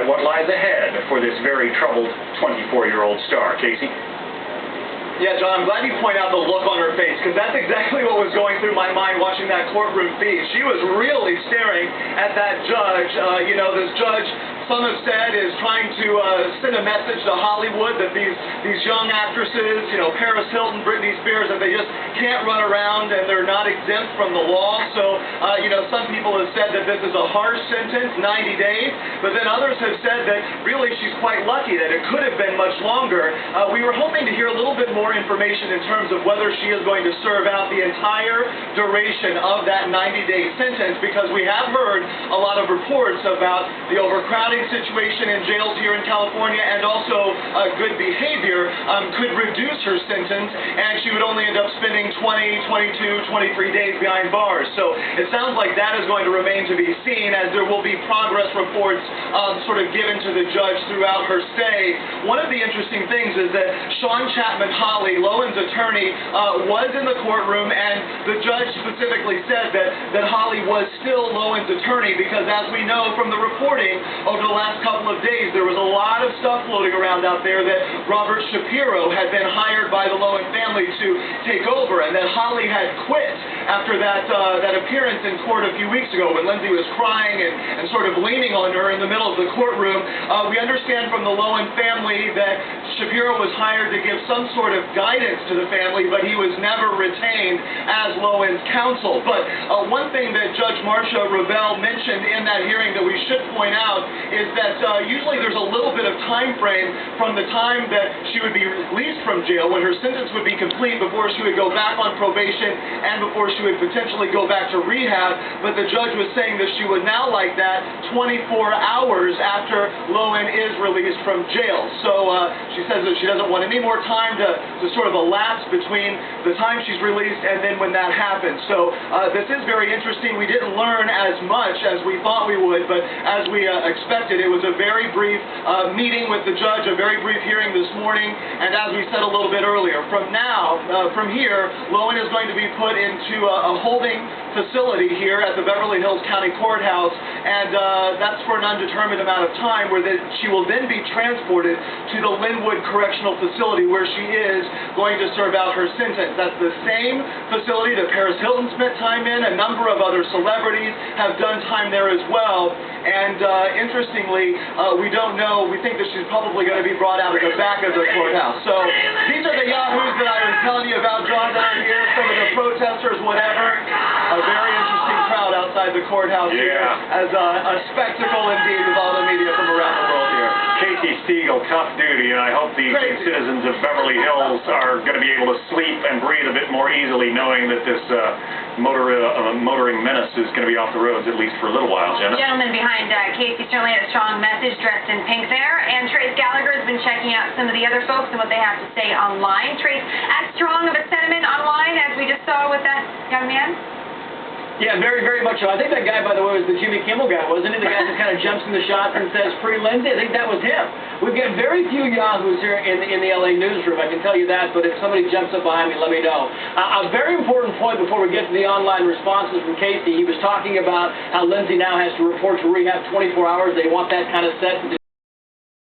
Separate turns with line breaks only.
at what lies ahead for this very troubled 24-year-old star. Casey?
Yeah, John, I'm glad you point out the look on her face, because that's exactly what was going through my mind watching that courtroom feed. She was really staring at that judge. This judge, some have said, is trying to send a message to Hollywood that these young actresses, Paris Hilton, Britney Spears, that they just can't run around and they're not exempt from the law. So, some people have said that this is a harsh sentence, 90 days, but then others have said that really she's quite lucky, that it could have been much longer. We were hoping to hear a little bit more information in terms of whether she is going to serve out the entire duration of that 90-day sentence, because we have heard a lot of reports about the overcrowding situation in jails here in California, and also good behavior could reduce her sentence, and she would only end up spending 20, 22, 23 days behind bars. So it sounds like that is going to remain to be seen, as there will be progress reports sort of given to the judge throughout her stay. One of the interesting things is that Sean Chapman Holly, Lohan's attorney, was in the courtroom, and the judge specifically said that Holly was still Lohan's attorney, because as we know from the reporting over the last couple of days, there was a lot of stuff floating around out there that Robert Shapiro had been hired by the Lohan family to take over, and that Holly had quit after that appearance in court a few weeks ago when Lindsay was crying and sort of leaning on her in the middle of the courtroom. We understand from the Lohan family that Shapiro was hired to give some sort of guidance to the family, but he was never retained as Lohan's counsel. But one thing that Judge Marcia Rebel mentioned in that hearing that we should point out is that usually there's a little bit of time frame from the time that she would be released from jail, when her sentence would be complete, before she would go back on probation and before she would potentially go back to rehab. But the judge was saying that she would now like that 24 hours after Lohan is released from jail. So she says that she doesn't want any more time to sort of elapse between the time she's released and then when that happens. So this is very interesting. We didn't learn as much as we thought we would, but as we expected, it was a very brief meeting with the judge, a very brief hearing this morning, and as we said a little bit earlier, from here, Lohan is going to be put into a holding facility here at the Beverly Hills County Courthouse, and that's for an undetermined amount of time, where she will then be transported to the Linwood Correctional Facility, where she is going to serve out her sentence. That's the same facility that Paris Hilton spent time in. A number of other celebrities have done time there as well, and interestingly, we don't know. We think that she's probably going to be brought out at the back of the courthouse. So these are the yahoos that I was telling you about, John, that are here, some of the protesters, whatever. A very interesting crowd outside the courthouse here, as a spectacle indeed, with all the media from around the world here.
Casey Stiegel, tough duty, and I hope these citizens of Beverly Hills are going to be able to sleep and breathe a bit more easily, knowing that this motoring menace is going to be off the roads, at least for a little while. Jenna?
The gentleman behind Casey certainly had a strong message, dressed in pink there, and Trace Gallagher has been checking out some of the other folks and what they have to say online. Trace, as strong of a sentiment online as we just saw with that young man?
Yeah, very, very much so. I think that guy, by the way, was the Jimmy Kimmel guy, wasn't he? The guy that kind of jumps in the shot and says, "Free Lindsay." I think that was him. We've got very few yahoos here in the LA newsroom, I can tell you that, but if somebody jumps up behind me, let me know. A very important point before we get to the online responses from Casey, he was talking about how Lindsay now has to report to rehab 24 hours. They want that kind of set